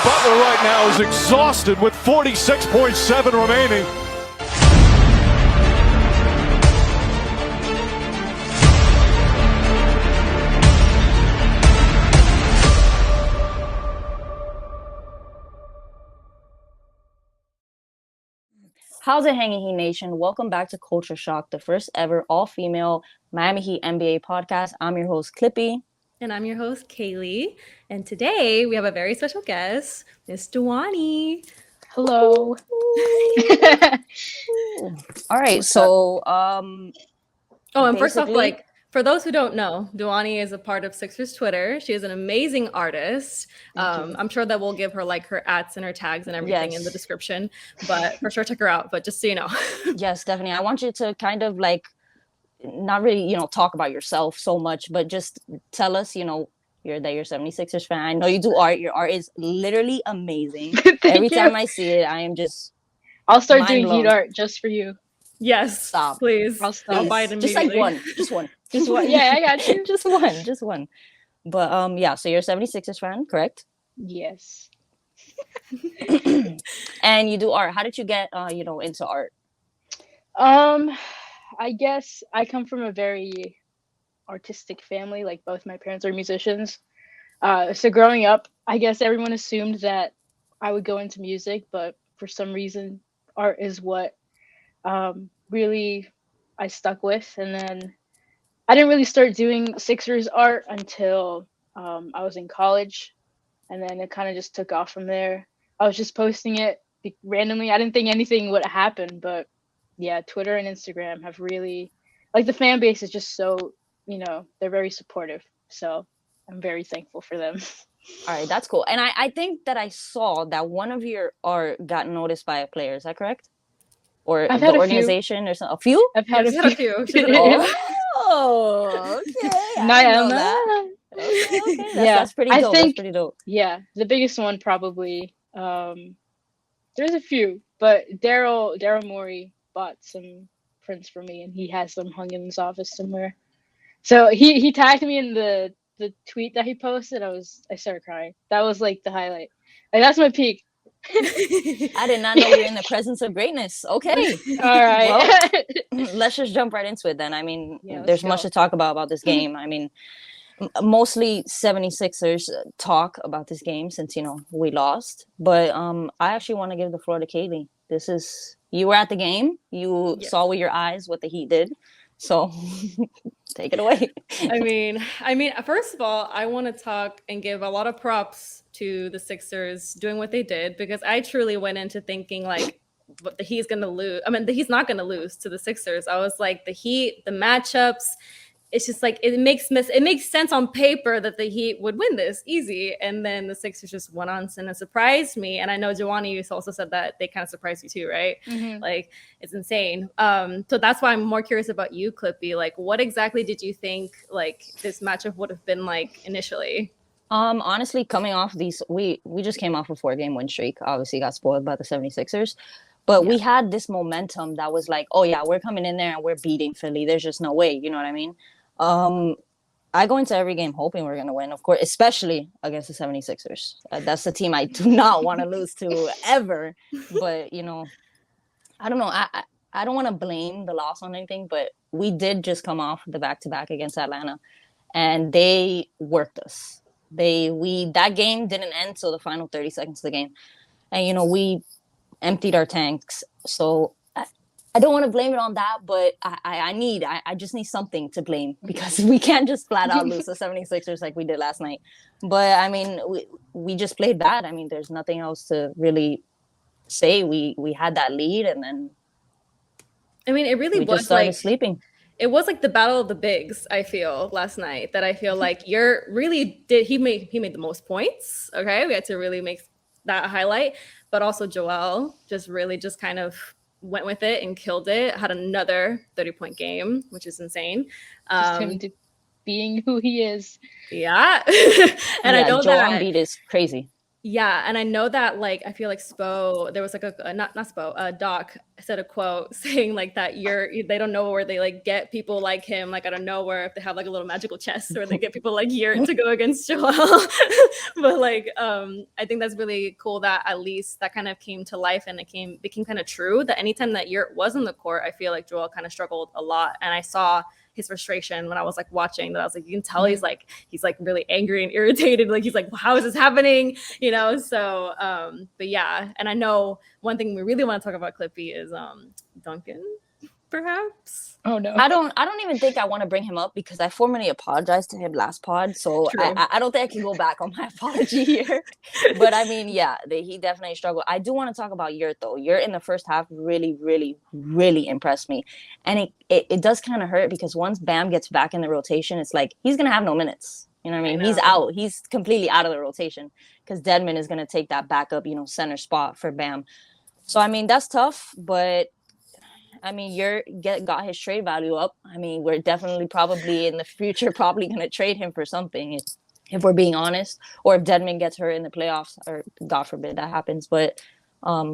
Butler right now is exhausted with 46.7 remaining. How's it hanging, Heat Nation? Welcome back to Culture Shock, the first ever all-female Miami Heat NBA podcast. I'm your host, Clippy. And I'm your host, Kaylee. And today we have a very special guest, Miss Dewani. Hello. All right, and first off, for those who don't know, Dewani is a part of Sixers Twitter. She is an amazing artist. I'm sure that we'll give her her @s and her tags and everything in the description, but for sure check her out. But just so you know. Yes, definitely. I want you to kind of not really, talk about yourself so much, but just tell us, you're a 76ers fan. I know you do art. Your art is literally amazing. Every time I see it, I am just I'll start doing Heat art just for you. Yes, stop. Please. I'll buy it immediately. Just one. Yeah, I got you. just one. But so you're a 76ers fan, correct? Yes. And you do art. How did you get into art? I guess I come from a very artistic family. Like both my parents are musicians. So growing up, I guess everyone assumed that I would go into music, but for some reason, art is what really I stuck with. And then I didn't really start doing Sixers art until I was in college. And then it kind of just took off from there. I was just posting it randomly. I didn't think anything would happen, but yeah, Twitter and Instagram have really, the fan base is just so, they're very supportive. So I'm very thankful for them. All right, that's cool. And I think that I saw that one of your art got noticed by a player. Is that correct? Or I've the had organization or something? A few? I've had a few. Oh, okay. Niall. Okay. That's pretty dope. That's pretty dope. Yeah, the biggest one probably. There's a few, but Daryl Morey bought some prints for me, and he has them hung in his office somewhere. So he tagged me in the tweet that he posted. I started crying. That was the highlight. That's my peak. I did not know we were in the presence of greatness. Okay. All right. Well, let's just jump right into it then. I mean, there's go. much to talk about this game. I mean, mostly 76ers talk about this game since, we lost. But I actually want to give the floor to Kaylee. You were at the game. You saw with your eyes what the Heat did. So take it away. I mean, first of all, I want to talk and give a lot of props to the Sixers doing what they did, because I truly went into thinking the Heat's going to lose. I mean, the Heat's not going to lose to the Sixers. I was like, the Heat, the matchups, it's just it makes sense on paper that the Heat would win this easy. And then the Sixers just went on and it surprised me. And I know Dewani, you also said that they kind of surprised you too, right? Mm-hmm. It's insane. So that's why I'm more curious about you, Clippy. What exactly did you think this matchup would have been initially? Honestly, coming off these, we just came off a 4-game win streak. Obviously got spoiled by the 76ers. But we had this momentum that was oh yeah, we're coming in there and we're beating Philly. There's just no way, you know what I mean? I go into every game hoping we're going to win, of course, especially against the 76ers. That's the team I do not want to lose to ever. But, I don't know. I don't want to blame the loss on anything, but we did just come off the back-to-back against Atlanta, and they worked us. That game didn't end till the final 30 seconds of the game. And, we emptied our tanks. So I don't want to blame it on that, but I just need something to blame, because we can't just flat out lose the 76ers like we did last night. But I mean, we just played bad. I mean, there's nothing else to really say. We had that lead, and then it really was just started sleeping. It was the battle of the bigs, I feel, last night, that I feel he made the most points. Okay, we had to really make that a highlight, but also Joel just kind of went with it and killed it. Had another 30-point game, which is insane. Just him being who he is. Yeah. And I know Joel that Embiid is crazy. Yeah, and I know that like I feel like Spo, there was like a not Spo, Doc said a quote saying like that they don't know where they like get people like him like out of nowhere if they have like a little magical chest or they get people like Yurt to go against Joel. But like I think that's really cool that at least that kind of came to life and became kind of true that anytime that Yurt was in the court, I feel like Joel kind of struggled a lot. And I saw his frustration when I was like watching that. I was like, you can tell he's like really angry and irritated. Like he's like, well, how is this happening? You know? So but yeah, and I know one thing we really want to talk about Clippy is Duncan, perhaps. Oh no. I don't even think I want to bring him up because I formally apologized to him last pod. So I don't think I can go back on my apology here. But I mean, yeah, he definitely struggled. I do want to talk about Yurt though. Yurt in the first half really, really, really impressed me. And it does kind of hurt because once Bam gets back in the rotation, it's like he's going to have no minutes. You know what I mean? He's out. He's completely out of the rotation because Dedmon is going to take that backup, center spot for Bam. So, I mean, that's tough, but I mean, got his trade value up. I mean, we're definitely probably in the future probably going to trade him for something if we're being honest, or if Dedmon gets hurt in the playoffs, or God forbid that happens. But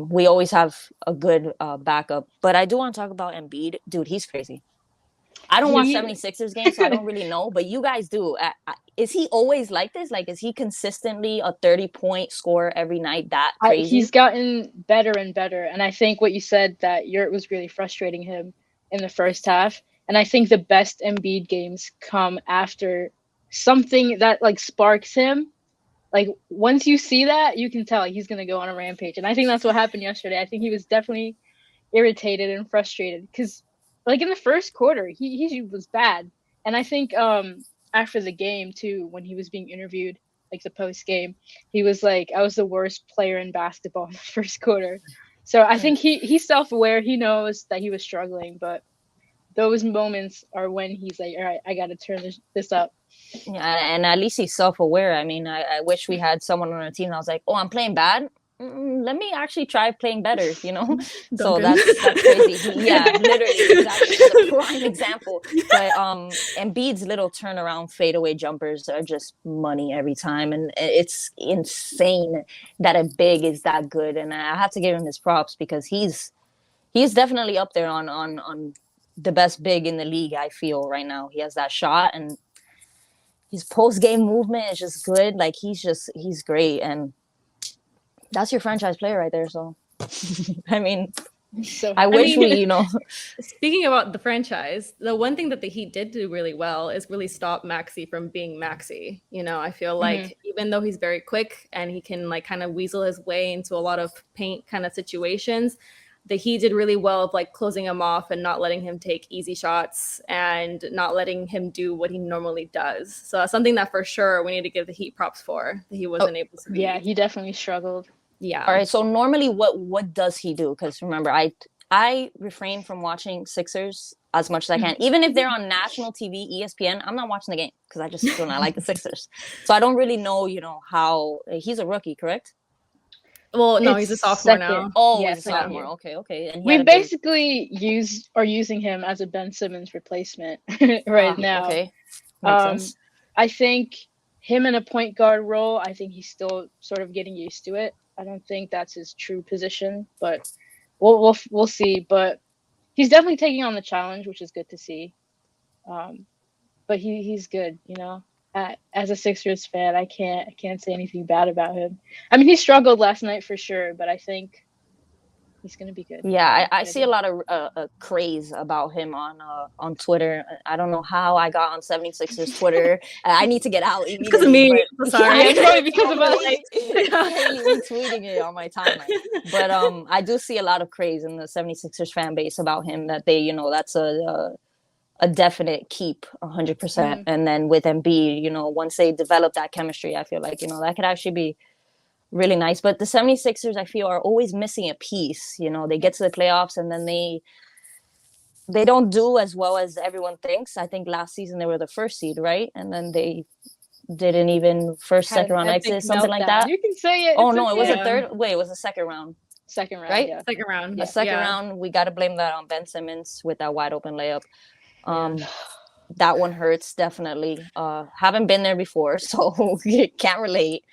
we always have a good backup. But I do want to talk about Embiid. Dude, he's crazy. I don't watch 76ers games, so I don't really know. But you guys do. Is he always like this? Like, is he consistently a 30-point scorer every night? That crazy? He's gotten better and better. And I think what you said, that Yurt was really frustrating him in the first half. And I think the best Embiid games come after something that, like, sparks him. Like, once you see that, you can tell he's going to go on a rampage. And I think that's what happened yesterday. I think he was definitely irritated and frustrated because, like, in the first quarter, he was bad. And I think after the game, too, when he was being interviewed, like the post game, he was like, I was the worst player in basketball in the first quarter. So I think he's self-aware. He knows that he was struggling. But those moments are when he's like, all right, I got to turn this up. Yeah, and at least he's self-aware. I mean, I wish we had someone on our team that was like, oh, I'm playing bad. Let me actually try playing better, So that's crazy. Yeah, literally, exactly. The prime example. But Embiid's little turnaround fadeaway jumpers are just money every time, and it's insane that a big is that good. And I have to give him his props because he's definitely up there on the best big in the league. I feel right now he has that shot, and his post-game movement is just good. Like he's great, and that's your franchise player right there. So, I mean, I wish we. Speaking about the franchise, the one thing that the Heat did do really well is really stop Maxey from being Maxey. I feel like even though he's very quick and he can like kind of weasel his way into a lot of paint kind of situations, the Heat did really well of like closing him off and not letting him take easy shots and not letting him do what he normally does. So that's something that for sure we need to give the Heat props for, that he wasn't able to. Yeah, he definitely struggled. Yeah. All right. So normally, what does he do? Because remember, I refrain from watching Sixers as much as I can, even if they're on national TV, ESPN. I'm not watching the game because I just do not like the Sixers. So I don't really know, how he's a rookie, correct? Well, no, he's a sophomore now. Oh, he's a sophomore. Okay. And we basically are using him as a Ben Simmons replacement right now. Okay. Makes sense. I think him in a point guard role, I think he's still sort of getting used to it. I don't think that's his true position, but we'll see. But he's definitely taking on the challenge, which is good to see. But he's good, As a Sixers fan, I can't say anything bad about him. I mean, he struggled last night for sure, but I think he's gonna be good. Yeah, I see a lot of craze about him on Twitter. I don't know how I got on 76ers Twitter. I need to get out. Because of me. Sorry. Yeah, it's probably because of us. Retweeting it on my timeline. But I do see a lot of craze in the 76ers fan base about him, that they, that's a definite keep 100%. And then with Embiid, once they develop that chemistry, I feel like, that could actually be really nice. But the 76ers, I feel, are always missing a piece. They get to the playoffs and then they don't do as well as everyone thinks. I think last season they were the first seed, right? And then they didn't even second round exit, something like that. You can say it. Oh, no, it was a third. Wait, it was a second round. Second round, right? Yeah. Second round. The second round, we got to blame that on Ben Simmons with that wide open layup. That one hurts, definitely. Haven't been there before, so can't relate.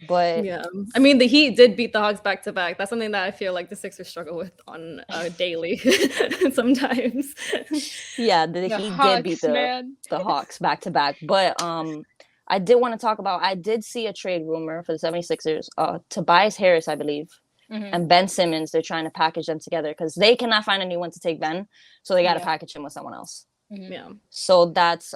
But Yeah, I mean the Heat did beat the Hawks back to back. That's something that I feel like the Sixers struggle with on daily sometimes. yeah, the The Heat did beat Hawks, man. the Hawks back to back. But I did want to talk about, I did see a trade rumor for the 76ers. Tobias Harris, I believe, Mhm. and Ben Simmons, they're trying to package them together because they cannot find anyone to take Ben. So they got to Yeah. package him with someone else. Mhm. Yeah. So that's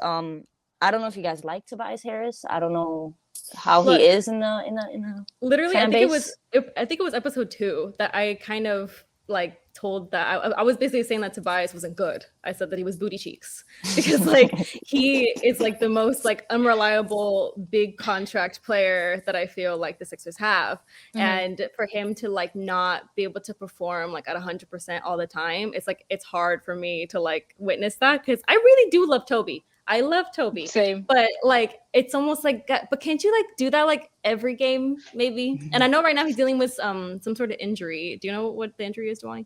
I don't know if you guys like Tobias Harris. I don't know how Look, he is in the literally, fan I think base. it was episode 2 that I kind of like told that I was basically saying that Tobias wasn't good. I said that he was booty cheeks because like he is like the most like unreliable big contract player that I feel like the Sixers have. Mhm. And for him to like not be able to perform like at 100% all the time, it's like it's hard for me to like witness that because I really do love Toby. I love Toby. Same. But like it's almost like but can't you like do that like every game maybe? And I know right now he's dealing with some sort of injury. Do you know what the injury is, Dwayne?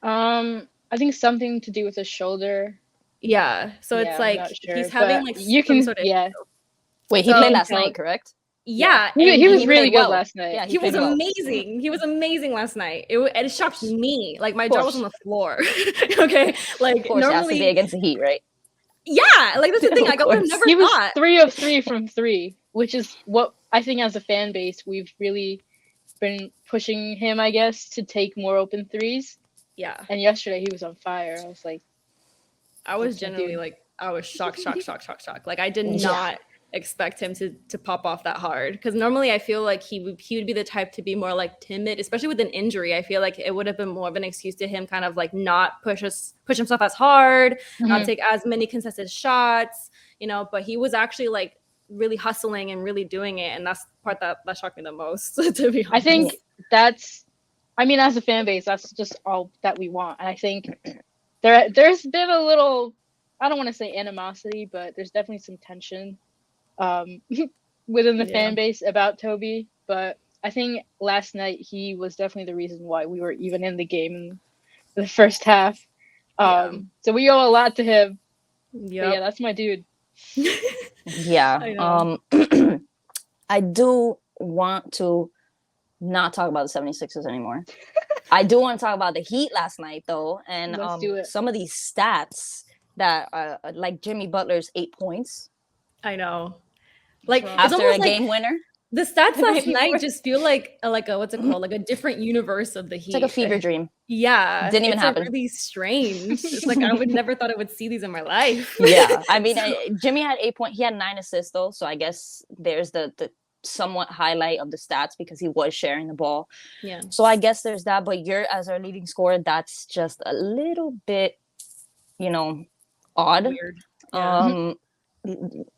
I think something to do with his shoulder. Yeah. So Yeah, it's I'm like not sure, he's having but like you some can, sort of yeah. Wait, he So- played last tell- night, correct? yeah. He and was he really played good well. last night. Yeah, he was played well. amazing. He was amazing last night. It shocked me. Like my Of jaw was course. on the floor. Okay. Like Of course, it has to be normally, against the Heat, right? yeah. Like that's the thing. Of Like I would have course. never He was thought. 3 of 3 from 3, which is what I think as a fan base we've really been pushing him, I guess, to take more open threes. Yeah. And yesterday he was on fire. I was like, I was Okay, genuinely dude. like I was shocked. Like I did Yeah. not expect him to pop off that hard because normally I feel like he would be the type to be more like timid, especially with an injury. I feel like it would have been more of an excuse to him kind of like not push himself as hard, not Mhm. take as many contested shots, but he was actually like really hustling and really doing it, and that's the part that shocked me the most to be honest. I think as a fan base, that's just all that we want. And I think there's been a little, I don't want to say animosity, but there's definitely some tension within the fan base about Toby. But I think last night he was definitely the reason why we were even in the game in the first half. So we owe a lot to him. But yeah, that's my dude. Yeah. I know. I do want to not talk about the 76ers anymore. I do want to talk about the Heat last night, though, and Let's do it. some of these stats that like Jimmy Butler's 8 points I know. Like Wow. it's after a almost like game winner. the stats last Maybe night more. just feel like a what's it called? Like a different universe of the Heat. It's like a fever dream. Yeah, Didn't even it's happen. Really strange. It's like I would never thought I would see these in my life. Yeah, I mean, So- Jimmy had 8 points. He had 9 assists though, so I guess there's the somewhat highlight of the stats because he was sharing the ball. yeah. So I guess there's that. But you're as our leading scorer, that's just a little bit, odd. Weird. Yeah.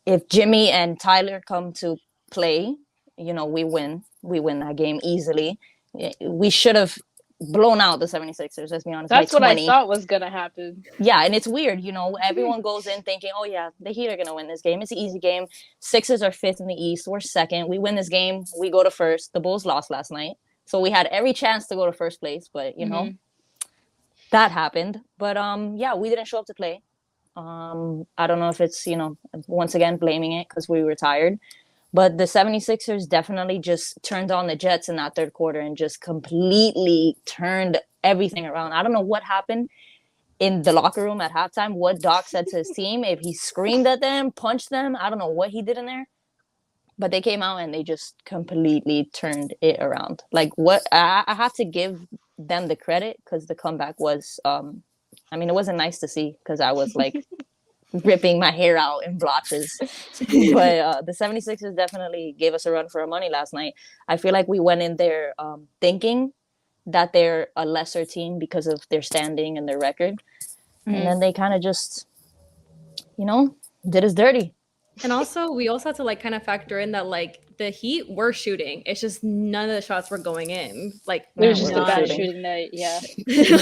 If Jimmy and Tyler come to play, we win. We win that game easily. We should have blown out the 76ers, let's be honest. That's by what I 20. thought was gonna happen. Yeah, and it's weird, everyone goes in thinking, oh yeah, the Heat are gonna win this game. It's an easy game. Sixers are 5th in the East. We're 2nd. We win this game. We go to 1st. The Bulls lost last night, so we had every chance to go to 1st place, but that happened. But yeah, we didn't show up to play. I don't know if it's once again blaming it because we were tired. But the 76ers definitely just turned on the Jets in that 3rd quarter and just completely turned everything around. I don't know what happened in the locker room at halftime, what Doc said to his team, if he screamed at them, punched them. I don't know what he did in there. But they came out and they just completely turned it around. Like what I have to give them the credit because the comeback was, it wasn't nice to see because I was like ripping my hair out in blotches. But the 76ers definitely gave us a run for our money last night. I feel like we went in there thinking that they're a lesser team because of their standing and their record. And then they kind of just, did us dirty. And also, we also had to like kind of factor in that like the Heat were shooting. It's just none of the shots were going in. Like It was just a we're bad shooting. shooting night. Yeah.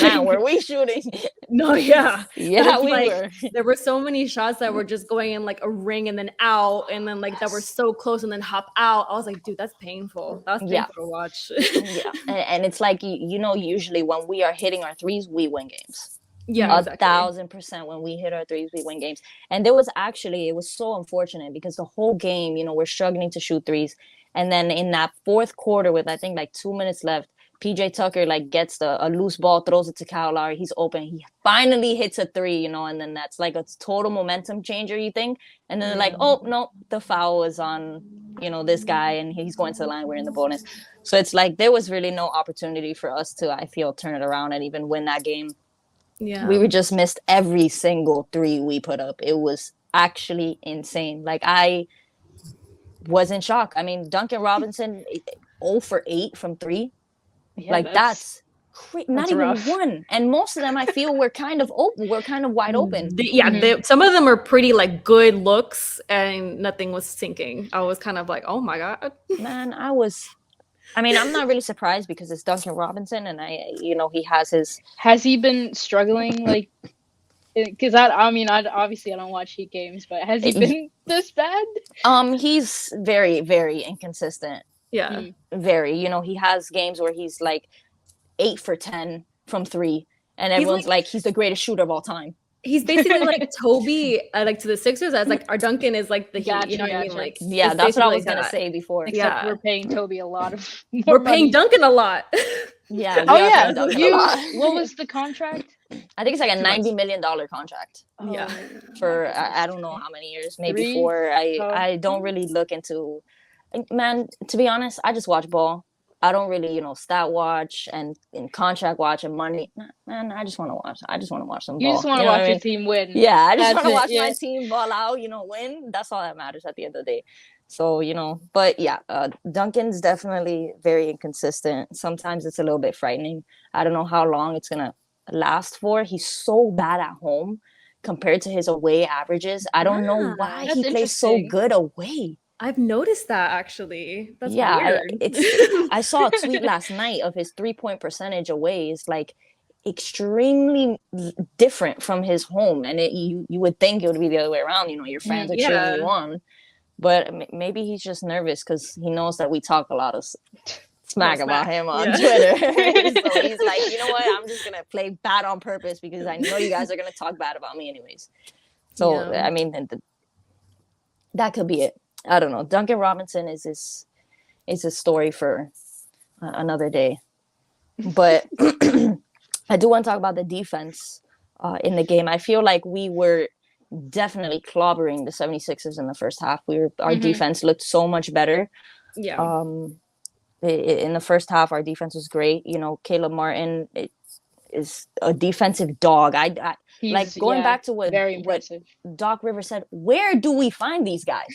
Man, were we shooting? No, yeah. Yeah, But, we like, were. There were so many shots that were just going in like a ring and then out, and then like that were so close and then hop out. I was like, dude, that's painful. That's painful Yeah. to watch. Yeah, and it's like usually when we are hitting our threes, we win games. Yeah, exactly. 1,000% when we hit our threes, we win games. And it was so unfortunate because the whole game, we're struggling to shoot threes. And then in that fourth quarter with I think like 2 minutes left, PJ Tucker like gets a loose ball, throws it to Kyle Lowry. He's open. He finally hits a three, and then that's like a total momentum changer, you think? And then they're like, oh no, the foul was on, this guy, and he's going to the line. We're in the bonus. So it's like there was really no opportunity for us to, I feel, turn it around and even win that game. Yeah. We were just missed every single three we put up. It was actually insane. Like, I was in shock. I mean, Duncan Robinson, 0 for 8 from 3. Yeah, like, that's not even rough. one. And most of them, I feel, were kind of open. We're kind of wide open. Some of them are pretty like good looks, and nothing was sinking. I was kind of like, oh my god, man. I'm not really surprised because it's Duncan Robinson, and he has his. Has he been struggling like? Because I obviously I don't watch Heat games, but has he been this bad? He's very, very inconsistent. Yeah. Very. He has games where he's like 8 for 10 from 3, and everyone's like he's the greatest shooter of all time. He's basically like Toby, like to the Sixers, as like our Duncan is like the Heat. You know what I mean? Like, yeah, that's what I was gonna say before. Except we're paying Toby a lot of. We're paying Duncan a lot. Yeah. What was the contract? I think it's like a $90 million contract. Yeah. For I don't know how many years, maybe 4. I don't really look into. Man, to be honest, I just watch ball. I don't really, stat watch and contract watch and money. Man, I just want to watch. I just want to watch some ball. You just want to watch your team win. Yeah, I just want to watch my team ball out, win. That's all that matters at the end of the day. So, but yeah, Duncan's definitely very inconsistent. Sometimes it's a little bit frightening. I don't know how long it's going to last for. He's so bad at home compared to his away averages. I don't know why he plays so good away. I've noticed that actually. That's weird. I saw a tweet last night of his 3-point percentage away is like extremely different from his home, and you would think it would be the other way around. Your fans are cheering you on, but maybe he's just nervous because he knows that we talk a lot of smack about him on Twitter. So he's like, you know what? I'm just gonna play bad on purpose because I know you guys are gonna talk bad about me anyways. So I mean, that could be it. I don't know. Duncan Robinson is a story for another day. But I do want to talk about the defense in the game. I feel like we were definitely clobbering the 76ers in the first half. Our defense looked so much better. Yeah. In the first half, our defense was great. Caleb Martin is a defensive dog. Like going back to what Doc Rivers said, where do we find these guys?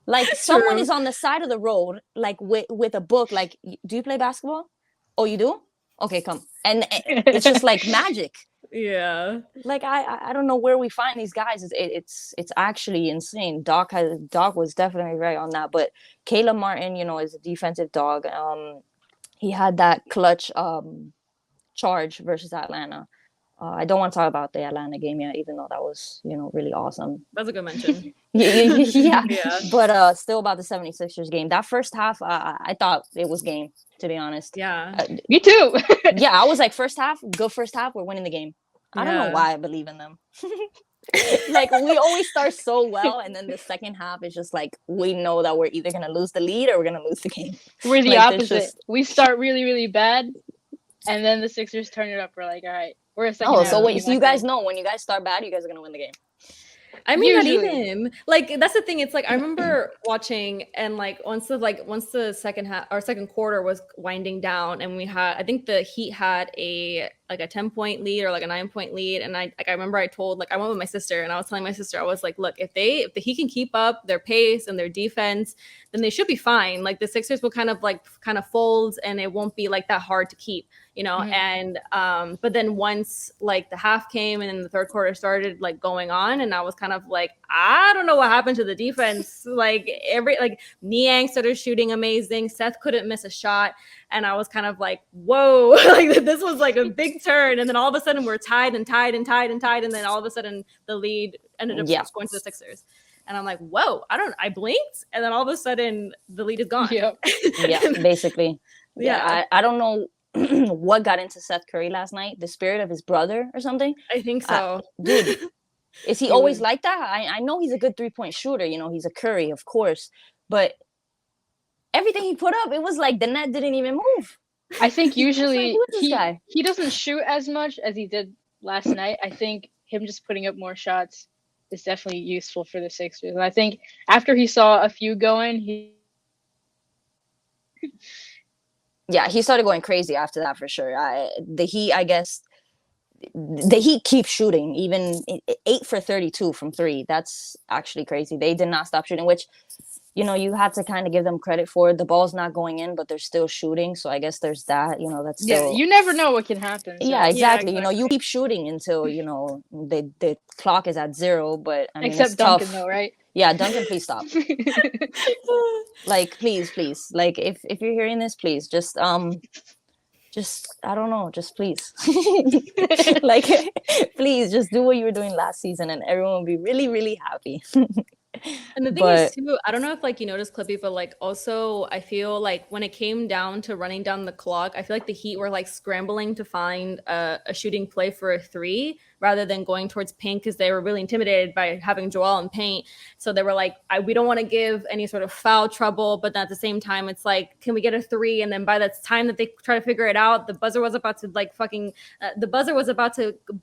Like someone is on the side of the road, like with a book, like, do you play basketball? Oh, you do? Okay, come. And it's just like magic. Yeah. Like I don't know where we find these guys. It's actually insane. Doc was definitely right on that. But Caleb Martin, is a defensive dog. He had that clutch charge versus Atlanta. I don't want to talk about the Atlanta game yet, even though that was, really awesome. That's a good mention. yeah. But still about the 76ers game. That first half, I thought it was game, to be honest. Yeah. Me too. Yeah, I was like, first half, we're winning the game. I don't know why I believe in them. Like, we always start so well, and then the second half is just like, we know that we're either going to lose the lead or we're going to lose the game. We're the opposite. We start really, really bad, and then the Sixers turn it up. We're like, all right. We're a second. So you guys know when you guys start bad, you guys are gonna win the game. I mean, not even like that's the thing. It's like I remember watching and like once the second half or second quarter was winding down, and I think the Heat had a 10-point lead or like a 9-point lead, and I remember I went with my sister and I was telling my sister, I was like, look, if the Heat can keep up their pace and their defense, then they should be fine. Like the Sixers will kind of fold, and it won't be like that hard to keep. And but then once like the half came and then the third quarter started like going on, and I was kind of like, I don't know what happened to the defense. Like Niang started shooting amazing. Seth couldn't miss a shot, and I was kind of like, whoa, like this was like a big turn. And then all of a sudden we're tied, and then all of a sudden the lead ended up going to the Sixers. And I'm like, whoa, I blinked, and then all of a sudden the lead is gone. Yep. Yeah, basically. Yeah, I don't know what got into Seth Curry last night? The spirit of his brother or something? I think so. Dude, is he He always was- like that? I know he's a good 3-point shooter. You know, he's a Curry, of course. But everything he put up, it was like the net didn't even move. I think usually who is this guy? he doesn't shoot as much as he did last night. I think him just putting up more shots is definitely useful for the Sixers. And I think after he saw a few going, Yeah, he started going crazy after that for sure. The Heat, I guess, the Heat keep shooting, even 8 for 32 from 3. That's actually crazy. They did not stop shooting, which, you know, you have to kind of give them credit for. The ball's not going in, but they're still shooting. So I guess there's that. You know, that's still. yeah, you never know what can happen. So. Yeah, exactly. Yeah, You know, you keep shooting until, you know, the clock is at 0. But I mean, Except it's Duncan, tough. though, right? Yeah, Duncan, please stop. Like, please. Like, if you're hearing this, please just I don't know, just please. Like, please just do what you were doing last season and everyone will be really, really happy. And the thing is too, I don't know if like you noticed, Clippy, but like also I feel like when it came down to running down the clock, I feel like the Heat were like scrambling to find a shooting play for a 3 rather than going towards paint because they were really intimidated by having Joel in paint. So they were like, we don't want to give any sort of foul trouble, but then at the same time, it's like, can we get a 3? And then by the time that they try to figure it out, the buzzer was about to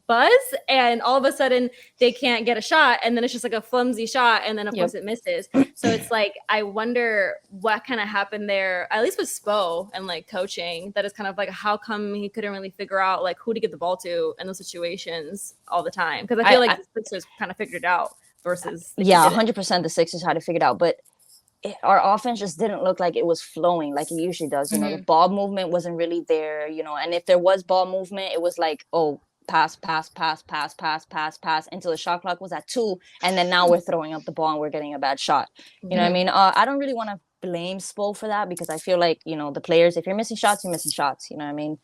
buzz, and all of a sudden they can't get a shot, and then it's just like a flimsy shot, and then of course it misses. So it's like, I wonder what kind of happened there, at least with Spo and like coaching, that is kind of like, how come he couldn't really figure out like who to get the ball to in those situations all the time? Because I feel like the Sixers kind of figured it out versus 100% the Sixers had to figure it out, but our offense just didn't look like it was flowing like it usually does. You know, the ball movement wasn't really there, you know, and if there was ball movement, it was like, oh, pass until the shot clock was at 2, and then now we're throwing up the ball and we're getting a bad shot. You know what I mean? I don't really want to blame Spo for that because I feel like, you know, the players, if you're missing shots, you're missing shots. You know what I mean?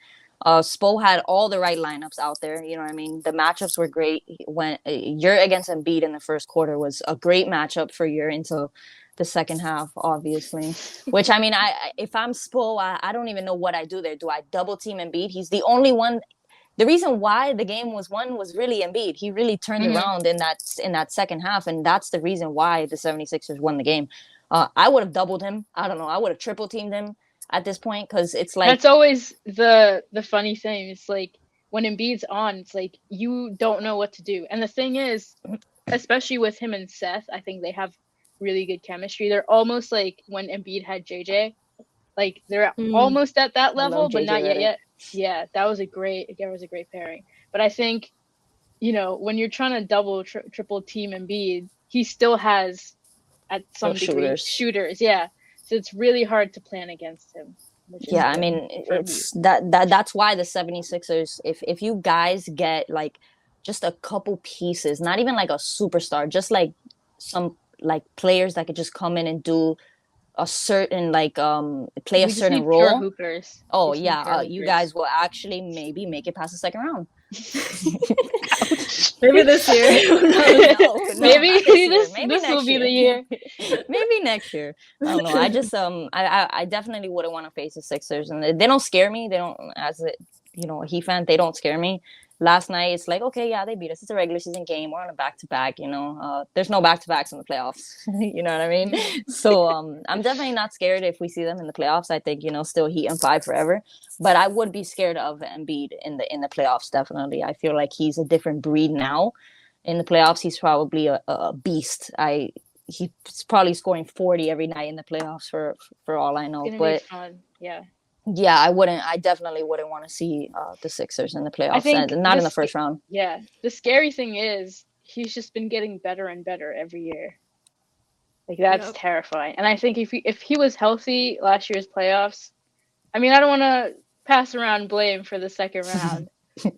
Spo had all the right lineups out there. You know what I mean? The matchups were great. When you're against Embiid in the first quarter was a great matchup for your until the second half, obviously. Which, I mean, if I'm Spo, I don't even know what I do there. Do I double team Embiid? He's the only one. The reason why the game was won was really Embiid. He really turned around in that second half, and that's the reason why the 76ers won the game. I would have doubled him. I don't know. I would have triple teamed him at this point because it's like that's always the funny thing. It's like when Embiid's on, it's like you don't know what to do. And the thing is, especially with him and Seth, I think they have really good chemistry. They're almost like when Embiid had JJ. Like they're almost at that level, but not yet. Yeah, that was a great pairing. But I think, you know, when you're trying to double, triple team Embiid, he still has at some degree shooters. Yeah, so it's really hard to plan against him. Yeah, I mean, it's that's why the 76ers, if you guys get like just a couple pieces, not even like a superstar, just like some like players that could just come in and do a certain like play a certain role. Hoopers. Oh yeah, you guys will actually maybe make it past the second round. Maybe this year. Maybe this will be the year. Maybe next year. I don't know. I just I definitely wouldn't want to face the Sixers, and they don't scare me. They don't, as a, you know, a Heat fan, they don't scare me. Last night, it's like, okay, yeah, they beat us. It's a regular season game. We're on a back-to-back, you know. There's no back-to-backs in the playoffs. You know what I mean? So I'm definitely not scared if we see them in the playoffs. I think, you know, still Heat and 5 forever. But I would be scared of Embiid in the playoffs, definitely. I feel like he's a different breed now. In the playoffs, he's probably a beast. He's probably scoring 40 every night in the playoffs for all I know. It's gonna be fun. Yeah, I definitely wouldn't want to see the Sixers in the playoffs, and not in the first round. Yeah, the scary thing is he's just been getting better and better every year. Like that's terrifying. And I think if he was healthy last year's playoffs, I mean, I don't want to pass around blame for the second round,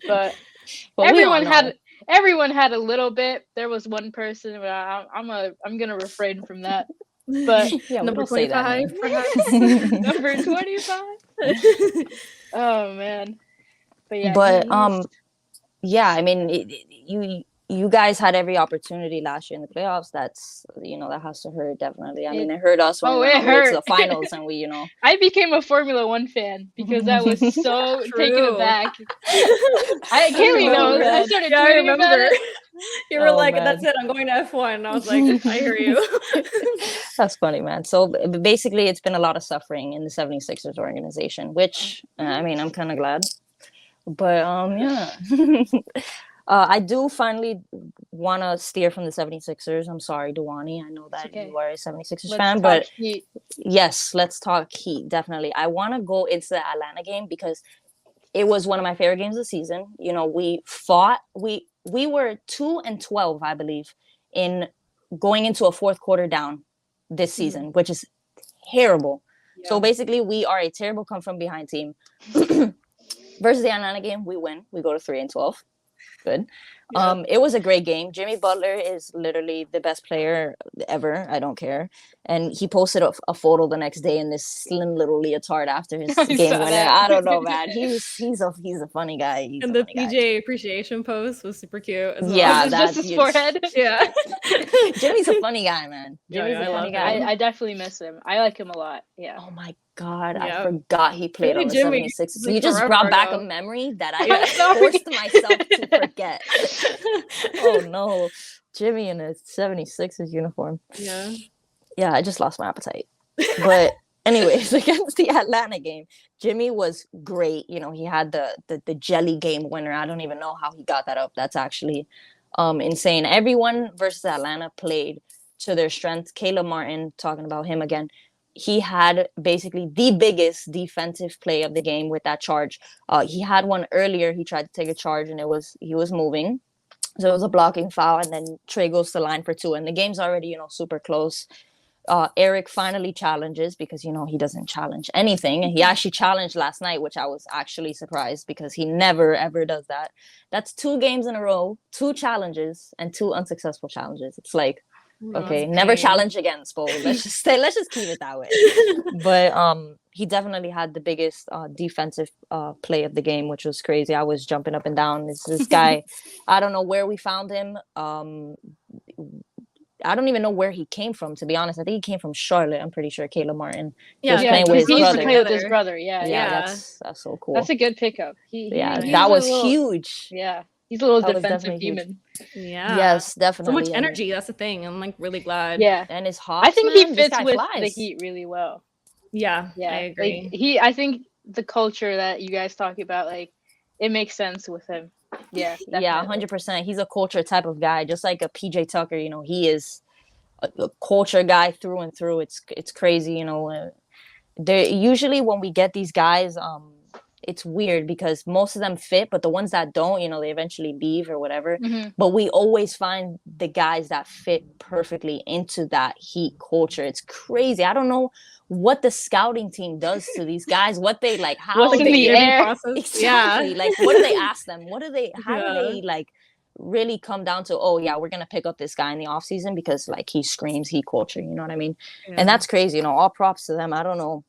but everyone had a little bit. There was one person, but I'm gonna refrain from that. But yeah, number 25, perhaps. Number 25. Oh man, but yeah. Yeah, I mean, you guys had every opportunity last year in the playoffs. That's, that has to hurt definitely. I mean, it hurt us when we went all the way to the finals and we, I became a Formula One fan because I was so taken aback. Kaylee knows. I started tweeting about it. You were like, man. That's it, I'm going to F1. I was like, I hear you. That's funny, man. So basically, it's been a lot of suffering in the 76ers organization, which, I mean, I'm kind of glad. But, yeah. I do finally want to steer from the 76ers. I'm sorry, Duwani. I know that you are a 76ers fan, but Heat. Yes, let's talk Heat, definitely. I want to go into the Atlanta game because it was one of my favorite games of the season. We fought. We were 2-12, I believe, in going into a fourth quarter down this season, which is terrible. Yeah. So basically, we are a terrible come from behind team. Versus the Atlanta game, we win. We go to 3-12. Good. Yeah. It was a great game. Jimmy Butler is literally the best player ever. I don't care. And he posted a photo the next day in this slim little leotard after his game winner. I don't know, man. He's a funny guy. And the PJ appreciation post was super cute as well. Yeah, that's just his forehead. Yeah. Jimmy's a funny guy, man. Jimmy's a funny guy. I definitely miss him. I like him a lot. Yeah. Oh my God, I forgot he played on the 76ers. You just brought back a memory that I forced myself to forget. Oh no, Jimmy in a 76ers uniform. Yeah, I just lost my appetite. But anyways, against the Atlanta game, Jimmy was great. He had the jelly game winner. I don't even know how he got that up. That's actually insane. Everyone versus Atlanta played to their strength. Caleb Martin, talking about him again, he had basically the biggest defensive play of the game with that charge. He had one earlier. He tried to take a charge and he was moving. So it was a blocking foul, and then Trey goes to the line for two, and the game's already, super close. Eric finally challenges because, he doesn't challenge anything. And he actually challenged last night, which I was actually surprised because he never, ever does that. That's 2 games in a row, 2 challenges, and 2 unsuccessful challenges. It's like, okay, never challenge again, Spo. Let's just keep it that way. But he definitely had the biggest defensive play of the game, which was crazy. I was jumping up and down. This guy, I don't know where we found him. I don't even know where he came from, to be honest. I think he came from Charlotte. I'm pretty sure Caleb Martin. He was playing with his brother. He used to play with his brother. Yeah. That's so cool. That's a good pickup. That was huge. Yeah. He's a little defensive demon. Yeah. Yes, definitely. So much energy. That's the thing. I'm like really glad. Yeah. And his hops, I think he fits with the Heat really well. Yeah. I agree. I think the culture that you guys talk about, like, it makes sense with him. Yeah. Definitely. Yeah, 100%. He's a culture type of guy, just like a PJ Tucker. He is a culture guy through and through. It's crazy. They usually, when we get these guys, it's weird because most of them fit, but the ones that don't, they eventually leave or whatever. Mm-hmm. But we always find the guys that fit perfectly into that Heat culture. It's crazy. I don't know what the scouting team does to these guys, what they like, how in the air. Exactly. Yeah. Like, what do they ask them? How do they like really come down to, oh yeah, we're gonna pick up this guy in the off season because like he screams Heat culture, you know what I mean? Yeah. And that's crazy. All props to them. I don't know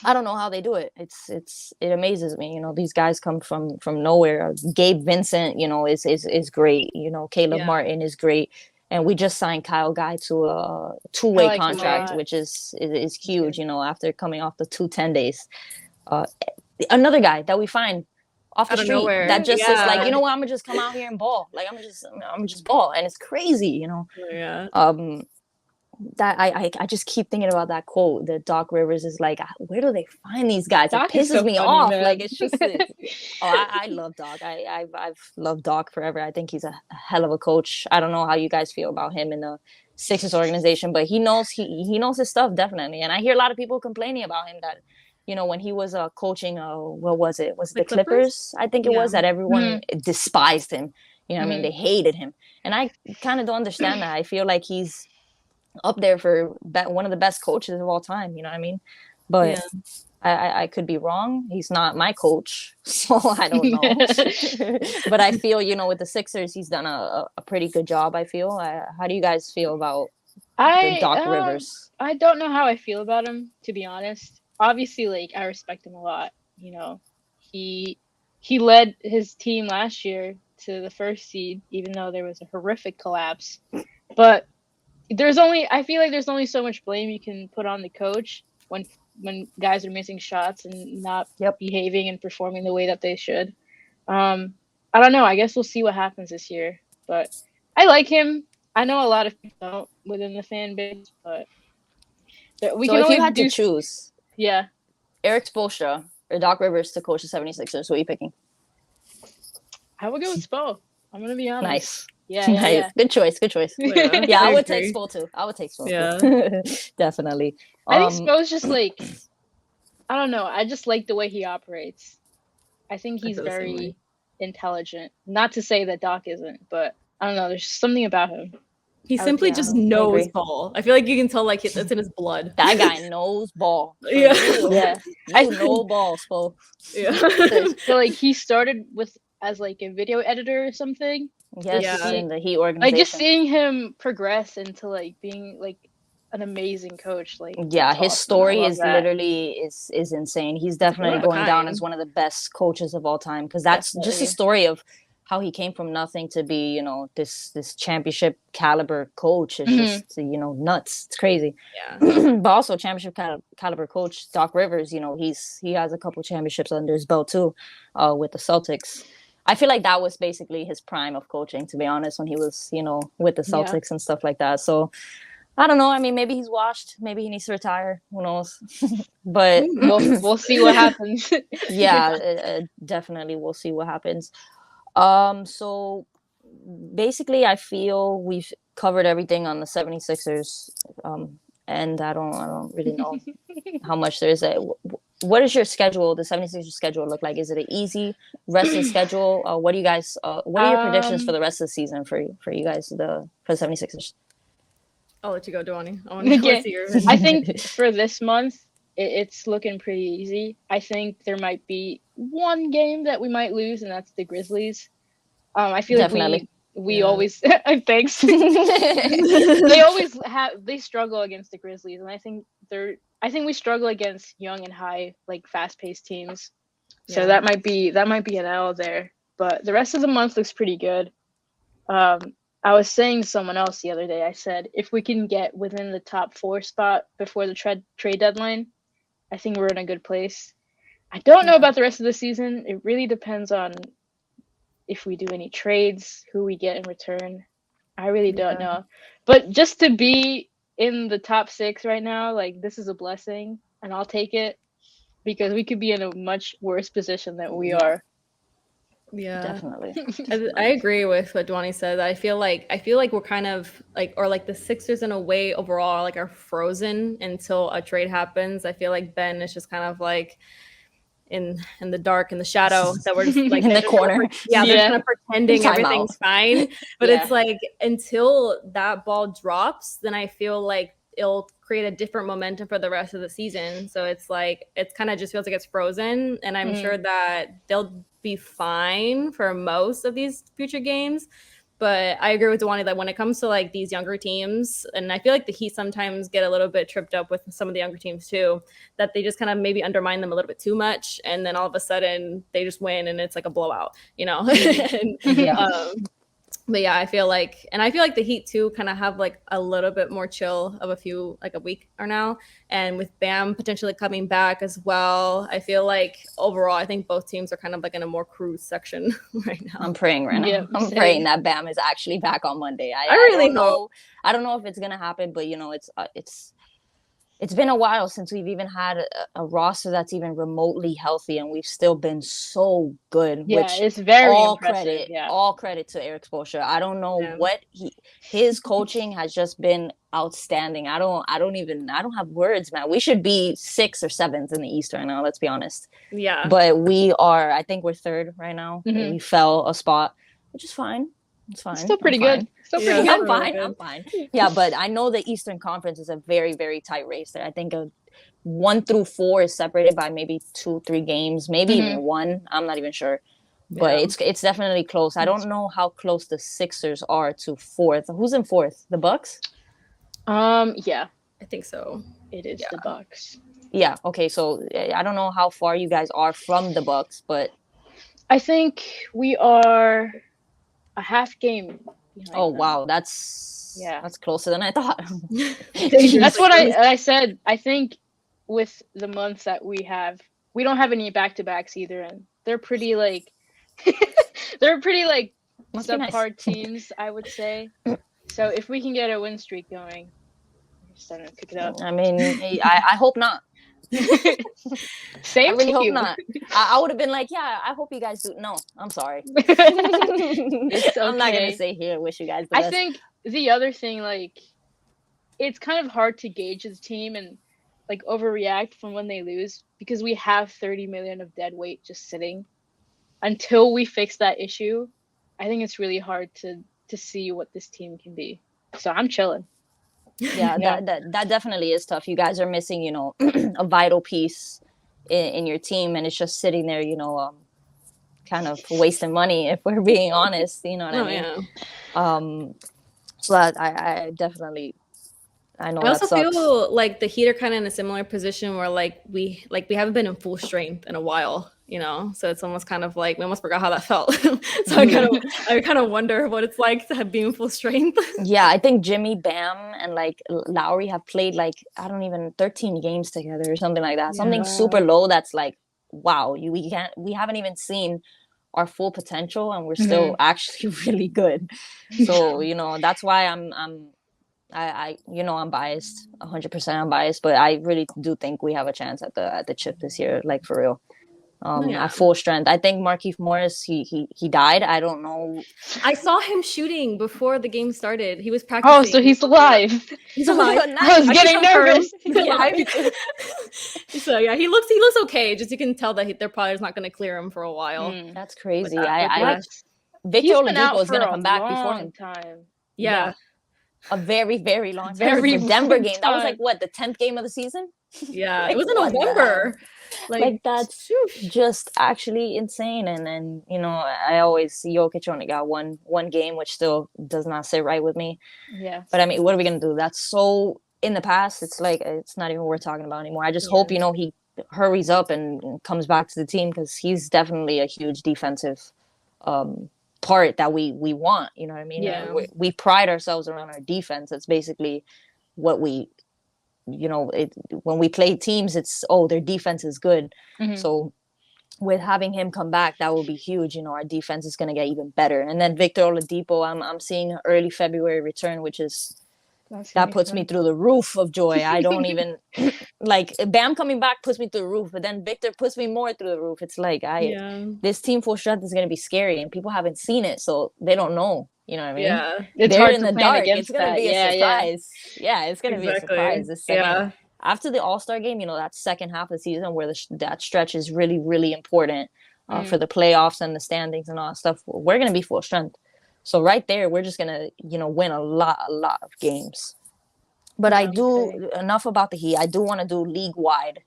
how they do it. It amazes me. These guys come from nowhere. Gabe Vincent, is great. Caleb Martin is great. And we just signed Kyle Guy to a 2-way contract, which is huge, after coming off the 2-10 days. Another guy that we find off the street that just is like, I'm gonna just come out here and ball. Like I'm gonna just ball. And it's crazy, Yeah. That I just keep thinking about that quote that Doc Rivers is like, where do they find these guys? Doc it pisses me off. Man. Like it's just I love Doc. I've loved Doc forever. I think he's a hell of a coach. I don't know how you guys feel about him in the Sixers organization, but he knows his stuff definitely. And I hear a lot of people complaining about him that when he was coaching what was it? Was it the Clippers? I think it was that everyone despised him. I mean, they hated him. And I kind of don't understand that. I feel like he's up there for one of the best coaches of all time, you know what I mean? But I could be wrong. He's not my coach, so I don't know. But I feel, with the Sixers, he's done a pretty good job, I feel. How do you guys feel about Doc Rivers? I don't know how I feel about him, to be honest. Obviously, like, I respect him a lot. He led his team last year to the first seed, even though there was a horrific collapse. But I feel like there's only so much blame you can put on the coach when guys are missing shots and not behaving and performing the way that they should. I don't know. I guess we'll see what happens this year. But I like him. I know a lot of people don't within the fan base, but we can if only you had to choose, Eric Spoelstra or Doc Rivers to coach the 76ers, who are you picking? I would go with Spo. I'm gonna be honest. Nice. Yeah, nice. Yeah. Good choice. Yeah, I would take Spo too. Yeah. Definitely. I think Spo's just like, I don't know. I just like the way he operates. I think he's very intelligent. Not to say that Doc isn't, but I don't know. There's something about him. He simply just knows ball. I feel like you can tell like it's in his blood. That guy knows ball. Yeah. I know ball, Spo. Yeah. So like he started as like a video editor or something. Yes, in the Heat organization. Like just seeing him progress into like being like an amazing coach. Like his story is literally is insane. He's definitely going down as one of the best coaches of all time, because that's just a story of how he came from nothing to be, this championship caliber coach. It's just, nuts. It's crazy. Yeah. But also championship caliber coach Doc Rivers, he has a couple championships under his belt too, with the Celtics. I feel like that was basically his prime of coaching, to be honest, when he was, with the Celtics and stuff like that. So I don't know. I mean, maybe he's washed. Maybe he needs to retire. Who knows? But we'll see what happens. Definitely, we'll see what happens. So basically, I feel we've covered everything on the 76ers. And I don't really know how much there is. What is your schedule, the 76ers schedule, look like? Is it an easy resting schedule? What are your predictions for the rest of the season for you guys, for the 76ers? I'll let you go, Duani. I want to see yours. I think for this month, it's looking pretty easy. I think there might be one game that we might lose, and that's the Grizzlies. I feel like we always thanks. They struggle against the Grizzlies, and I think we struggle against young and high, like fast-paced teams. So that might be an L there. But the rest of the month looks pretty good. I was saying to someone else the other day, I said, if we can get within the top 4 spot before the trade deadline, I think we're in a good place. I don't know about the rest of the season. It really depends on if we do any trades, who we get in return. I really don't know. But just to be in the top 6 right now, like, this is a blessing, and I'll take it, because we could be in a much worse position than we are. Yeah, definitely. I agree with what Duani said. I feel like we're kind of like, or like the Sixers in a way overall like are frozen until a trade happens. I feel like Ben is just kind of like in the dark, in the shadow, that we're just like in the corner. They're kind of pretending everything's fine. But it's like until that ball drops, then I feel like it'll create a different momentum for the rest of the season. So it's like it kind of just feels like it's frozen, and I'm sure that they'll be fine for most of these future games. But I agree with Duani that when it comes to like these younger teams, and I feel like the Heat sometimes get a little bit tripped up with some of the younger teams too, that they just kind of maybe undermine them a little bit too much, and then all of a sudden they just win and it's like a blowout, and, but yeah, I feel like the Heat too kind of have like a little bit more chill of a week or now, and with Bam potentially coming back as well, I feel like overall I think both teams are kind of like in a more cruise section right now. I'm praying right now. Yeah, I'm praying that Bam is actually back on Monday. I really don't know. I don't know if it's gonna happen, but it's been a while since we've even had a roster that's even remotely healthy, and we've still been so good. Yeah, which it's very all impressive. all credit to Eric Spoelstra. I don't know what his coaching has just been outstanding. I don't have words, man. We should be 6th or 7th in the East right now. Let's be honest. Yeah, but we are. I think we're 3rd right now. Mm-hmm. We fell a spot, which is fine. It's fine. Still pretty good. I'm fine. Yeah, but I know the Eastern Conference is a very, very tight race there. I think 1 through 4 is separated by maybe 2-3 games, maybe even 1. I'm not even sure. But it's definitely close. I don't know how close the Sixers are to 4th. Who's in 4th? The Bucks? Yeah. I think so. It is the Bucks. Yeah, okay. So I don't know how far you guys are from the Bucks, but I think we are a half game behind Oh them. wow, that's closer than I thought. That's what I said. I think with the months that we don't have any back-to-backs either, and they're pretty like they're pretty like Must be nice. subpar teams, I would say. So if we can get a win streak going, we're starting to pick it up. I mean, I hope not. Same I really to hope you. not. I would have been like, yeah, I hope you guys do. No, I'm sorry. It's I'm not gonna okay. say here. Wish you guys the I best. think the other thing, like, it's kind of hard to gauge the team and like overreact from when they lose because we have 30 million of dead weight just sitting. Until we fix that issue, I think it's really hard to see what this team can be. So I'm chilling. Yeah, that definitely is tough. You guys are missing, you know, a vital piece in your team, and it's just sitting there, you know, kind of wasting money if we're being honest. You know what I mean? Yeah. So I definitely, I know. I also that sucks. feel like the Heat are kind of in a similar position where we haven't been in full strength in a while, you know. So it's almost kind of like we almost forgot how that felt. So I kind of wonder what it's like to be in full strength. Yeah, I think Jimmy, Bam, and like Lowry have played like 13 games together or something like that. Something super low. That's like, wow, we haven't even seen our full potential, and we're still actually really good. So you know that's why I'm biased, 100%. I'm biased, but I really do think we have a chance at the chip this year, like for real. At full strength. I think Markieff Morris, he died. I don't know. I saw him shooting before the game started. He was practicing. Oh, so he's alive. He's alive. I was getting nervous. He's alive. So yeah, he looks okay. Just you can tell that they're probably just not going to clear him for a while. That's crazy. Victor Oladipo is going to come back before him. Time. Yeah. A very, very long time. Very the Denver long game. time. That was like what, the 10th game of the season? Yeah, Like, it was in November. Like that's just actually insane. And then, you know, I always Jokic only got one game, which still does not sit right with me. Yeah. But I mean, what are we gonna do? That's so in the past. It's like it's not even worth talking about anymore. I just hope, you know, he hurries up and comes back to the team because he's definitely a huge defensive part that we want. You know what I mean? Yeah. We pride ourselves around our defense. It's basically what we, you know, when we play teams, it's their defense is good. So with having him come back, that will be huge. You know, our defense is going to get even better. And then Victor Oladipo, I'm seeing an early February return, which is that puts me through the roof of joy. I don't even like Bam coming back puts me through the roof, but then Victor puts me more through the roof. It's like this team full strength is going to be scary, and people haven't seen it, so they don't know. You know what I mean? Yeah, it's they're hard in to the plan dark. against It's going to be a surprise. Yeah, it's going to be a surprise. The second after the All-Star game, you know, that second half of the season where that stretch is really, really important for the playoffs and the standings and all that stuff. We're going to be full strength. So right there, we're just going to, you know, win a lot of games. But I do, enough about the Heat. I do want to do league-wide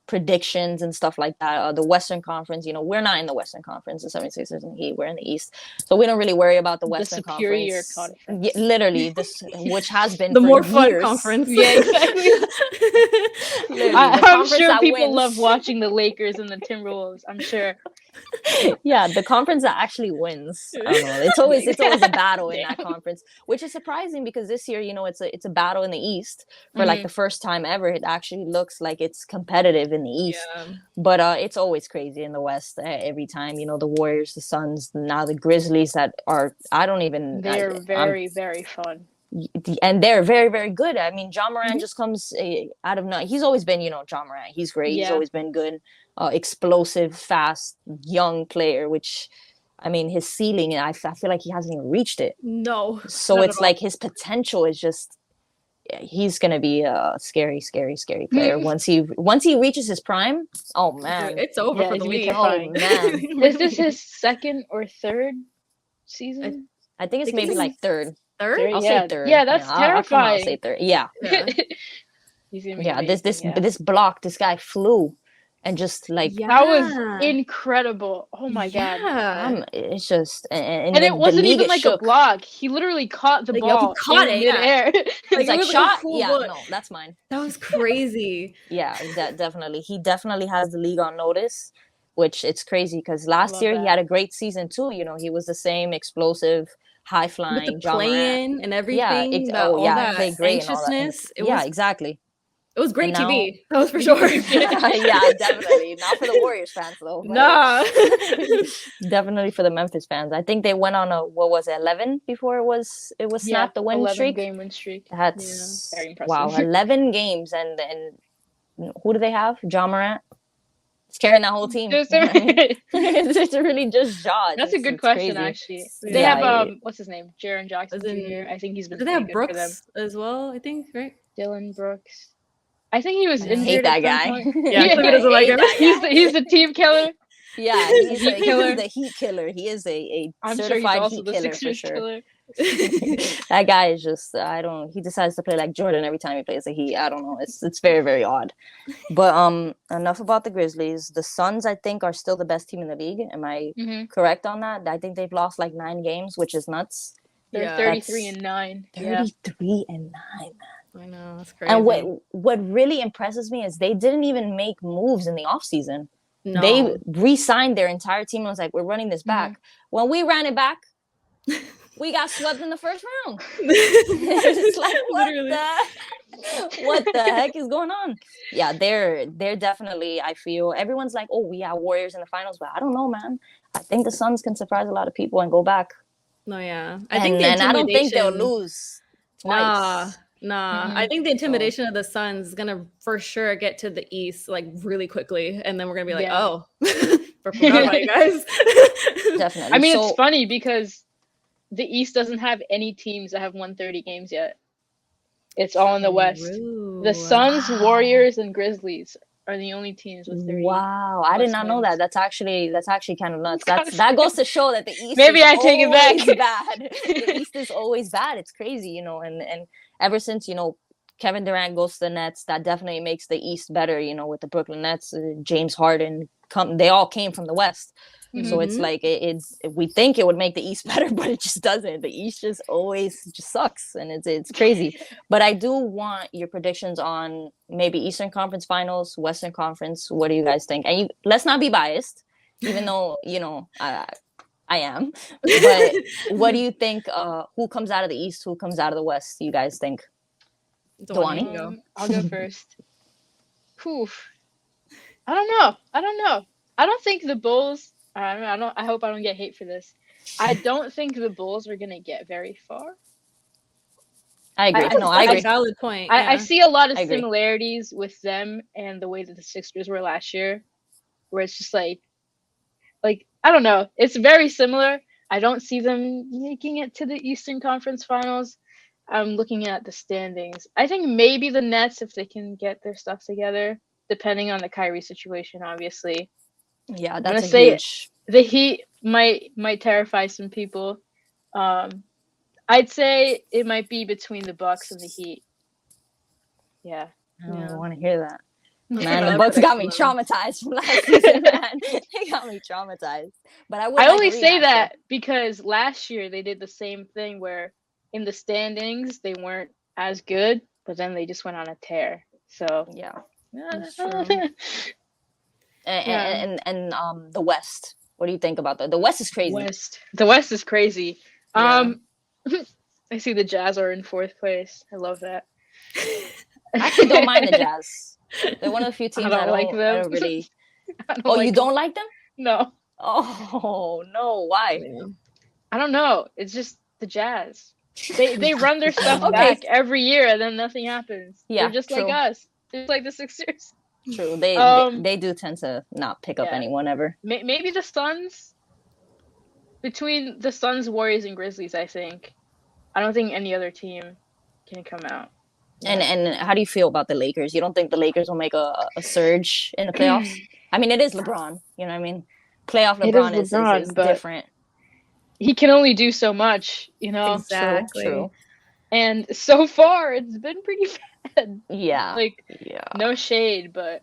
predictions and stuff like that. The Western Conference, you know, we're not in the Western Conference, the 76ers and the Heat, we're in the East. So we don't really worry about the Western superior Conference. Yeah, literally, which has been the for more years. fun conference. Yeah, exactly. I'm sure people love watching the Lakers and the Timberwolves. I'm sure. Yeah, the conference that actually wins. I don't know. It's always a battle in that conference, which is surprising because this year, you know, it's a battle in the East for like the first time ever. It actually looks like it's competitive in the East, but it's always crazy in the West every time. You know, the Warriors, the Suns, now the Grizzlies that are they're very fun. And they're very, very good. I mean, John Morant just comes out of nothing. He's always been, you know, John Morant. He's great. He's always been good, explosive, fast, young player, which, I mean, his ceiling, I feel like he hasn't even reached it. No. So it's like his potential is just, he's going to be a scary, scary, scary player. Once he reaches his prime, oh, man. It's over for the league. Oh, man. Is this his second or third season? I think it's maybe like third. Third? I'll say third. Yeah, that's terrifying. I'll say third. Yeah. Yeah, this block, this guy flew and just like that was incredible. Oh my god. It's just and it wasn't even like a block. He literally caught the ball. He caught it midair. It's like shot. No, that's mine. That was crazy. Yeah, that definitely. He definitely has the league on notice. which it's crazy because last love year he that. had a great season too. You know, he was the same explosive, high With the flying John Morant. play-in and Yeah, everything, oh all yeah, that played great and all that. anxiousness, Yeah, exactly. it was great And now, TV. That was for sure. yeah, definitely not for the Warriors fans though. But Nah. definitely for the Memphis fans. I think they went on a what was it, 11 before it was snapped the win 11 streak. game win streak. That's Very impressive. wow, 11 games and who do they have? John Morant. It's carrying that whole team. Just- You know what I mean? it's really just Ja. That's a good It's question, crazy. actually. Yeah. They Yeah, have what's his name, Jaren Jackson As in- Jr. I think he's been Do they pretty have good for them. Brooks as well? I think, right? Dylan Brooks. I think he was I injured. hate that at guy. some point. Yeah, Clifford doesn't like I him. hate that guy. He's the team killer. Yeah, he's Heat killer. the heat killer. He is a I'm sure he's certified also heat the killer for Sixers sure. killer. That guy is just he decides to play like Jordan every time he plays the Heat. I don't know. It's very, very odd. But enough about the Grizzlies. The Suns, I think, are still the best team in the league. Am I correct on that? I think they've lost like 9 games, which is nuts. They're Yeah. 33 and 9. Yeah. 33 and 9. I know, that's crazy. And what really impresses me is they didn't even make moves in the offseason. no. They re-signed their entire team and was like, we're running this back. When we ran it back, we got swept in the first round. It's like, what the heck is going on? Yeah, they're definitely, I feel, everyone's like, oh, we have Warriors in the finals, but I don't know, man. I think the Suns can surprise a lot of people and go back. No, yeah. I don't think they'll intimidation- lose twice. Nah. I think the intimidation of the Suns is gonna for sure get to the East like really quickly, and then we're gonna be like, Yeah. oh, forgot about you guys. Definitely. I mean, So- it's funny because the East doesn't have any teams that have won 30 games yet. It's all in the West. True. The Suns, Warriors, and Grizzlies are the only teams with 30. Wow, I did plus not know wins. that. That's actually kind of nuts. That goes to show that the East Maybe is I take it back. always bad. The East is always bad. It's crazy, you know, and ever since, you know, Kevin Durant goes to the Nets, that definitely makes the East better, you know, with the Brooklyn Nets, James Harden, they all came from the West. So it's like we think it would make the East better, but it just doesn't. The East just always just sucks, and it's crazy. But I do want your predictions on maybe Eastern Conference Finals, Western Conference. What do you guys think? And let's not be biased, even though you know I am. But what do you think? Who comes out of the East? Who comes out of the West? You guys think? Dwani, Dwani? go. I'll go first. Oof. I don't know. I don't think the Bulls. I hope I don't get hate for this. I don't think the Bulls are gonna get very far. I agree. I I agree. Valid point. I yeah. see a lot of I agree. similarities with them and the way that the Sixers were last year, where it's just like I don't know. It's very similar. I don't see them making it to the Eastern Conference Finals. I'm looking at the standings. I think maybe the Nets if they can get their stuff together, depending on the Kyrie situation, obviously. Yeah, gonna that's a say huge. The Heat might terrify some people. I'd say it might be between the Bucks and the Heat. Yeah. I don't Yeah. want to hear that. That's Man, what the I Bucks got me predict. traumatized from last season, man. They got me traumatized. But I would I like only a say rematch, that because last year they did the same thing where in the standings they weren't as good, but then they just went on a tear. So though. Yeah. That's true. And the West. What do you think about that? The West is crazy. The West is crazy. Yeah. I see the Jazz are in 4th place. I love that. I actually don't mind the Jazz. They're one of the few teams don't like I them. don't really. I don't Oh, like you don't like them? No. Oh no! Why? I don't know. It's just the Jazz. They run their stuff Okay. back every year and then nothing happens. Yeah, They're just like true. us. They're just like the Sixers. True. Um, They do tend to not pick up yeah. anyone ever. Maybe the Suns. Between the Suns, Warriors, and Grizzlies, I think. I don't think any other team can come out. And how do you feel about the Lakers? You don't think the Lakers will make a surge in the playoffs? I mean, it is LeBron. You know what I mean? Playoff It is LeBron LeBron, is but- different. He can only do so much, you know. Exactly. True. And so far, it's been pretty bad. Yeah. Like, yeah. no shade, but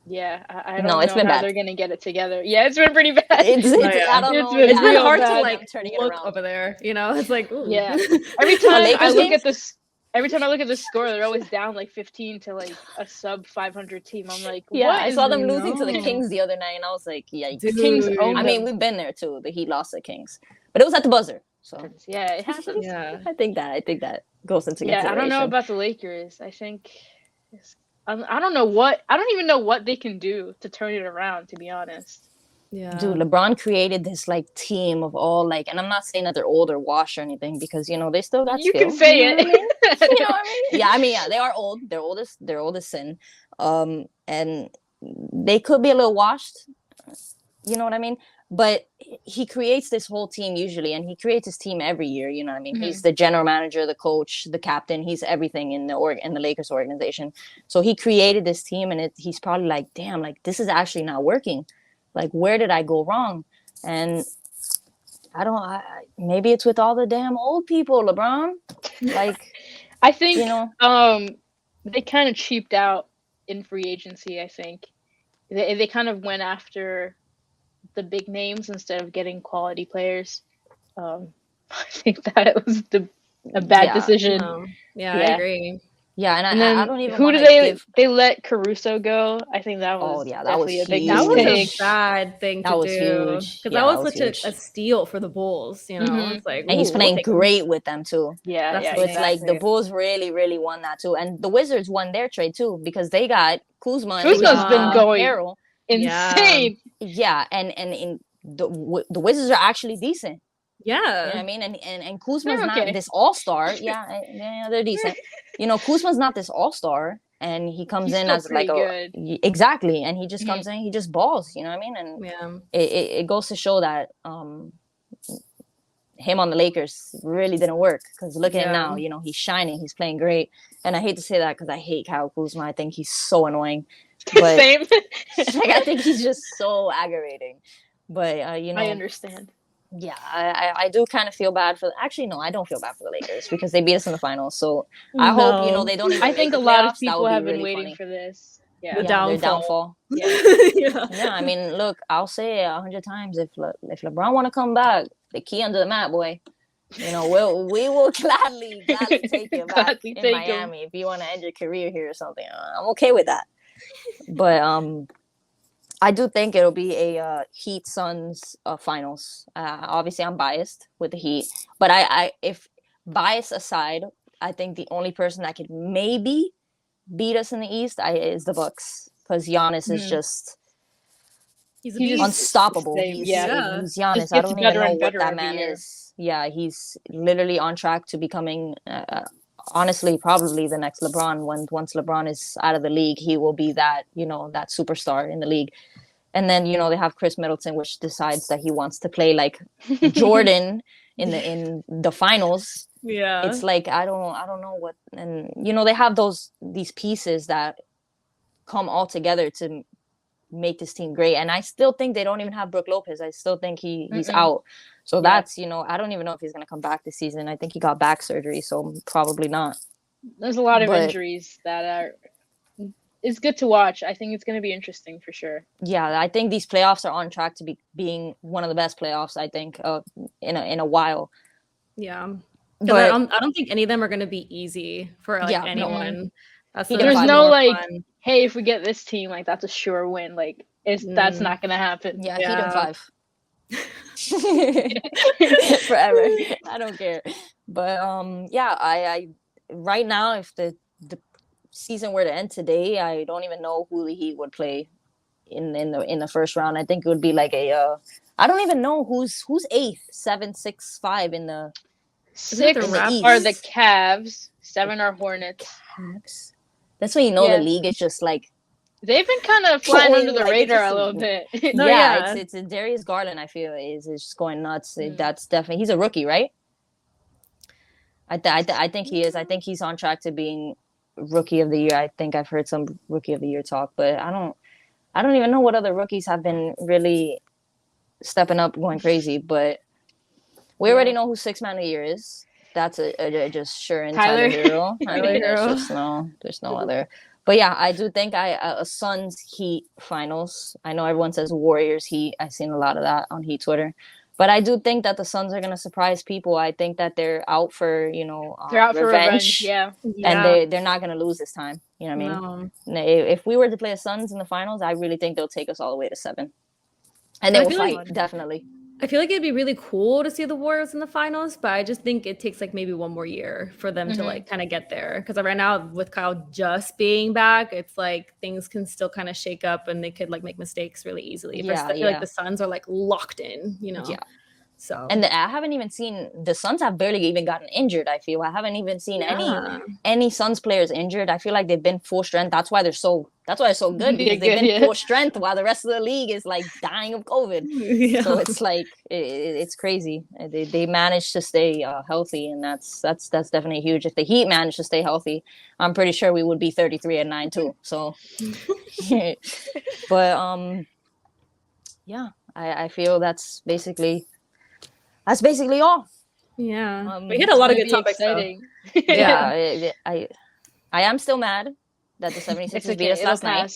yeah, I don't No, know it's been how bad. they're gonna get it together. Yeah, it's been pretty bad. It's, yeah. I don't It's know. been- It's been real hard bad. to like Turning it look around. over there. You know, it's like ooh. Yeah. Every time I Lakers look games? at this, every time I look at the score, they're always down like 15 to like a sub 500 team. I'm like, Yeah, what I is saw them going losing to the on? Kings the other night, and I was like, yikes. The Kings Dude. own I mean, them. we've been there too. The Heat lost to the Kings, but it was at the buzzer. So Yeah, it happens. Yeah. I think that goes into Yeah, I consideration. don't know about the Lakers. I think I don't know what I don't even know what they can do to turn it around. To be honest, Yeah. Dude, LeBron created this like team of all like, and I'm not saying that they're old or washed or anything because they still got you skill. can say you know it. What I mean? You know what I mean? Yeah, I mean, yeah, they are old. They're old as sin, and they could be a little washed. You know what I mean? But he creates this whole team usually, and he creates his team every year. You know what I mean? He's the general manager, the coach, the captain. He's everything in the Lakers organization. So he created this team, and he's probably like, damn, like this is actually not working. Like, where did I go wrong? And maybe it's with all the damn old people, LeBron. Like, I think they kind of cheaped out in free agency. I think they kind of went after the big names instead of getting quality players. I think that was a bad decision. No. Yeah, I Yeah. agree. Yeah, and then I don't even who want do to they let Caruso go? I think that was that definitely was a big huge. That was mistake. a bad thing That to was do. huge. Because Yeah, that was that was such huge. a steal for the Bulls, you know? Mhm. It's like, And he's ooh, we'll playing take him. great with them too. Yeah, That's yeah, So it's like the exactly. Bulls really, really won that too. And the Wizards won their trade too because they got Kuzma and Kuzma's been going Harrell. insane. Yeah, and in the Wizards are actually decent. Yeah. You know what I mean? And Kuzma's They're not okay. this all-star. Yeah, they're decent. Kuzma's not this all-star, and he comes He's in still as like pretty good. exactly, and he just comes in, he just balls. You know what I mean? And Yeah. it goes to show that him on the Lakers really didn't work because look at him now. He's shining, he's playing great, and I hate to say that because I hate Kyle Kuzma. I think he's so annoying, but Same. like I think he's just so aggravating. But I understand. yeah, I do kind of feel bad for. Actually, no, I don't feel bad for the Lakers because they beat us in the finals. So I hope they don't even. I make think the a lot of playoffs. That people would be have been really waiting funny. for this. Yeah. The Their downfall. Yeah. Yeah. Yeah, I mean, look, I'll say it 100 times if LeBron want to come back, the key under the mat, boy. We will gladly take you back Gladly in take him. Miami if you want to end your career here or something. I'm okay with that. But I do think it'll be a Heat Suns finals. Obviously, I'm biased with the Heat, but if bias aside, I think the only person that could maybe beat us in the East is the Bucks because Giannis is just He's unstoppable. Same, He's yeah. Giannis. I Just don't gets even better know and what better that every man year. is. Yeah, he's literally on track to becoming. Honestly, probably the next LeBron. Once LeBron is out of the league, he will be that that superstar in the league. And then they have Chris Middleton, which decides that he wants to play like Jordan in the finals. Yeah. It's like I don't know what, and they have these pieces that come all together to make this team great. And I still think they don't even have Brook Lopez. I still think he's out. So that's I don't even know if he's gonna come back this season. I think he got back surgery, so probably not. There's a lot of injuries that are. It's good to watch. I think it's going to be interesting for sure. Yeah, I think these playoffs are on track to being one of the best playoffs. I think in a while. Yeah, but I don't think any of them are going to be easy for anyone. No. There's no hey, if we get this team, like that's a sure win. Like that's not going to happen. Yeah, Heat in 5. Forever. I don't care. But I right now, if the season were to end today, I don't even know who the Heat would play in the first round. I think it would be like I don't even know who's 8th, 7, 6, 5 in the 6 are the Cavs, 7 are Hornets. Cavs. That's when the league is just like they've been kind of flying under the radar a little bit. It's Darius Garland. I feel is just going nuts. That's definitely he's a rookie, right? I think he is. I think he's on track to being Rookie of the Year. I think I've heard some Rookie of the Year talk, but I don't even know what other rookies have been really stepping up, going crazy. But we already know who Sixth Man of the Year is. That's a just sure and Tyler Hero. There's no other. But yeah, I do think a Suns Heat finals. I know everyone says Warriors Heat. I've seen a lot of that on Heat Twitter. But But I do think that the Suns are going to surprise people. I think that they're out for, They're out for revenge. Yeah. And they're not going to lose this time. You know what I mean? No. If we were to play the Suns in the finals, I really think they'll take us all the way to 7. And they will fight, definitely. I feel like it'd be really cool to see the Warriors in the finals, but I just think it takes like maybe one more year for them to like kind of get there. Because right now with Kyle just being back, it's like things can still kind of shake up and they could like make mistakes really easily. But I feel like the Suns are like locked in, Yeah. So and I haven't even seen the Suns have barely even gotten injured. I feel I haven't even seen any Suns players injured. I feel like they've been full strength. That's why they're so good because they've been full strength while the rest of the league is like dying of COVID. So it's like it's crazy. They managed to stay healthy, and that's definitely huge. If the Heat managed to stay healthy, I'm pretty sure we would be 33-9 too. So, but I feel that's basically all. Yeah, we hit a lot of good topics. Yeah, I am still mad that the 76ers beat us last night.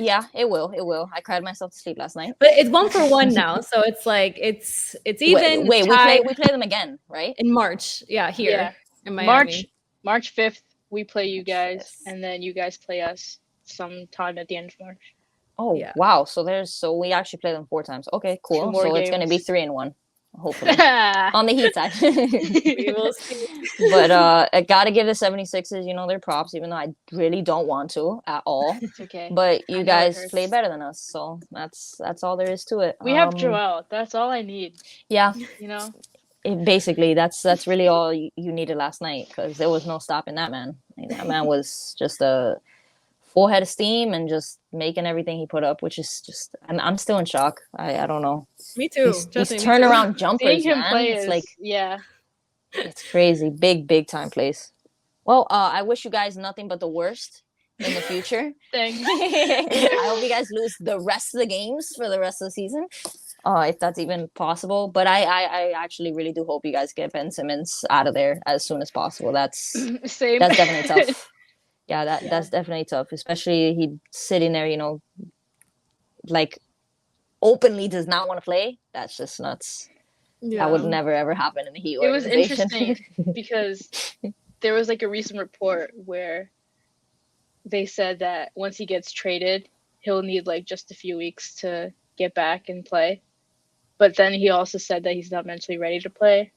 Yeah, it will. I cried myself to sleep last night. But it's 1-1 now, so it's like it's even. Wait, we play them again, right? In March. Yeah, here in Miami. March 5th, we play you guys, and then you guys play us sometime at the end of March. Oh wow! So we actually play them 4 times. Okay, cool. So it's gonna be 3-1. Hopefully on the Heat side. We will see. But I gotta give the 76ers their props, even though I really don't want to at all. It's okay, but you guys play better than us, so that's all there is to it. We have Joel. That's all I need. Yeah, basically that's really all you needed last night, because there was no stopping that man. That man was just a full head of steam and just making everything he put up, which is just I'm still in shock. I don't know. Me too. These turnaround jumpers, Seeing him man. play It's like yeah, it's crazy. Big time plays. Well, I wish you guys nothing but the worst in the future. Thanks. I hope you guys lose the rest of the games for the rest of the season, if that's even possible. But I actually really do hope you guys get Ben Simmons out of there as soon as possible. That's definitely tough. Yeah, that's definitely tough, especially he sitting there, like openly does not want to play. That's just nuts. Yeah. That would never ever happen in the Heat organization. It was interesting because there was like a recent report where they said that once he gets traded, he'll need like just a few weeks to get back and play. But then he also said that he's not mentally ready to play.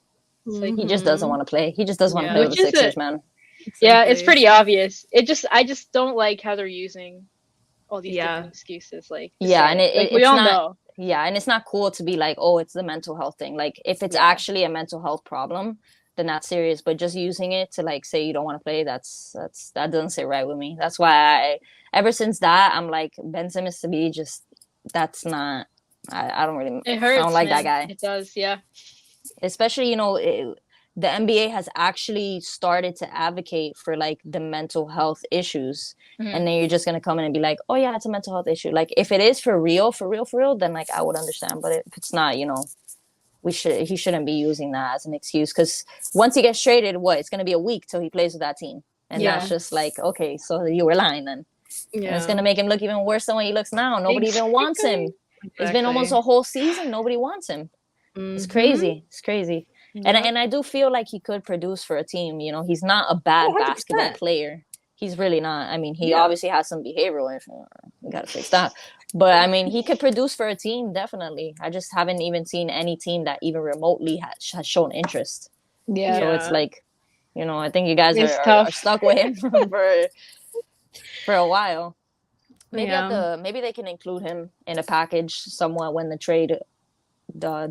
Like, he just doesn't want to play. He just doesn't want to play with the Sixers, man. Exactly. Yeah, it's pretty obvious. I just don't like how they're using all these different excuses. Like and we all know. Yeah, and it's not cool to be like, oh, it's the mental health thing. Like if it's actually a mental health problem, then that's serious. But just using it to like say you don't want to play, that doesn't sit right with me. That's why ever since that I'm like Ben Simmons to be just that's not. I don't really. It hurts. I don't like that guy. It does. Yeah. Especially the NBA has actually started to advocate for like the mental health issues. And then you're just going to come in and be like, oh yeah, it's a mental health issue. Like if it is for real, then like I would understand. But if it's not, he shouldn't be using that as an excuse. Because once he gets traded, it's going to be a week till he plays with that team. And that's just like, okay, so you were lying then. Yeah. And it's going to make him look even worse than what he looks now. Nobody even wants him. Exactly. It's been almost a whole season. Nobody wants him. It's crazy. It's crazy. Yeah. And I do feel like he could produce for a team. He's not a bad basketball player. He's really not. I mean, he obviously has some behavioral issues. We got to fix that. But, I mean, he could produce for a team, definitely. I just haven't even seen any team that even remotely has shown interest. Yeah. So it's like, I think you guys are stuck with him for a while. Maybe maybe they can include him in a package somewhat when the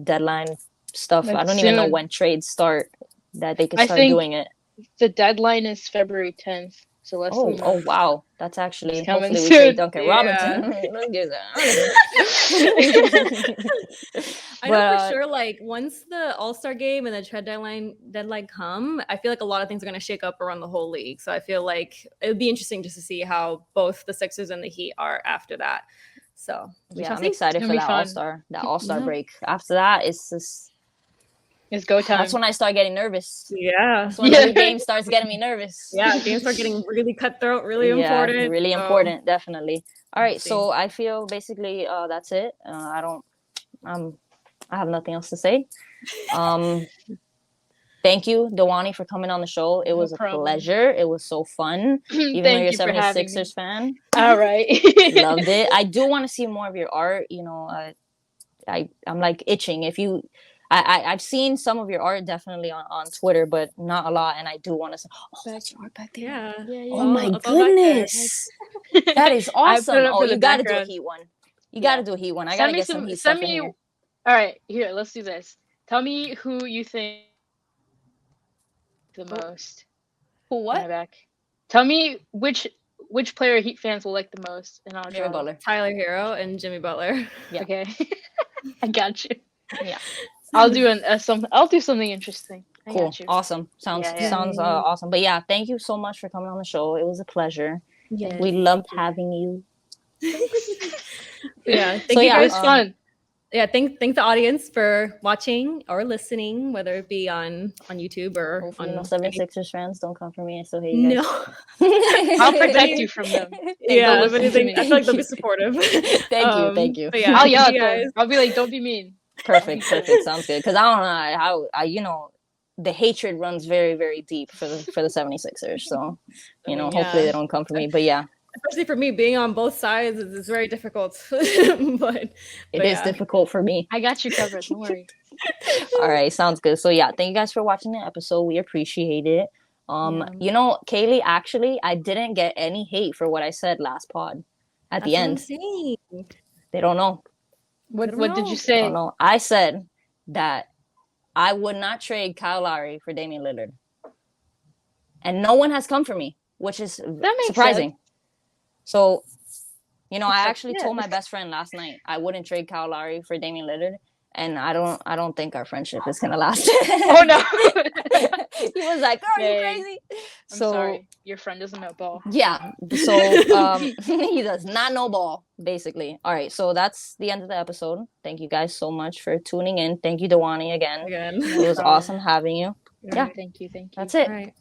deadline stuff. I don't even know when trades start that they can start doing it. The deadline is February 10th. So less than oh wow, that's actually hopefully we soon. trade Duncan Robinson. I know for sure. Like once the All-Star game and the trade deadline come, I feel like a lot of things are going to shake up around the whole league. So I feel like it would be interesting just to see how both the Sixers and the Heat are after that. So I'm excited for that All-Star break. After that, it's go time. That's when I start getting nervous. Yeah. That's when the game starts getting me nervous. Yeah, games start getting really cutthroat, really important. Really important, definitely. All right, so I feel basically that's it. I'm I have nothing else to say. Thank you, Dewani, for coming on the show. It was a pleasure. It was so fun. Even though you're a 76ers fan. All right. Loved it. I do want to see more of your art. You know, I'm like itching. I've seen some of your art definitely on Twitter, but not a lot. And I do want to say, that's your art back there. Yeah. Oh my goodness. That is awesome. Oh, you got to do a Heat one. You got to do a Heat one. I got to get some Heat stuff in here. All right, here, let's do this. Tell me who you think the most. Who what? Back. Tell me which player Heat fans will like the most, and I'll Jimmy Butler, Tyler Hero, and Jimmy Butler. Yeah. Okay. I got you. Yeah. I'll do I'll do something interesting. I cool. Got you. Awesome. Sounds awesome. But yeah, thank you so much for coming on the show. It was a pleasure. Yes. We loved having you. Yeah. Thank you guys. It was fun. Yeah, thank the audience for watching or listening, whether it be on YouTube or hopefully on 76ers fans don't come for me. I still hate you guys. No. I'll protect you from them. Yeah, but I feel like they'll be supportive. Thank you. But yeah, I'll yell at them. I'll be like, don't be mean. Perfect. Sounds good. Because I don't know how you know, the hatred runs very, very deep for the 76ers. So, you know, hopefully they don't come for me. But yeah. Especially for me, being on both sides is very difficult. but it is difficult for me. I got you covered. Don't worry. All right, sounds good. So yeah, thank you guys for watching the episode. We appreciate it. You know, Kaylee, actually, I didn't get any hate for what I said last pod. At the end, they don't know. What did you say? They don't know. I said that I would not trade Kyle Lowry for Damian Lillard, and no one has come for me, which is surprising. Sense. So, you know, I actually told my best friend last night I wouldn't trade Kyle Lowry for Damian Lillard, and I don't think our friendship is gonna last. Oh no! He was like, "Are you crazy?" I'm sorry, your friend doesn't know ball. Yeah, so he does not know ball, basically. All right, so that's the end of the episode. Thank you guys so much for tuning in. Thank you, Dewani, again. It was awesome having you. Yeah, thank you. That's it. All right.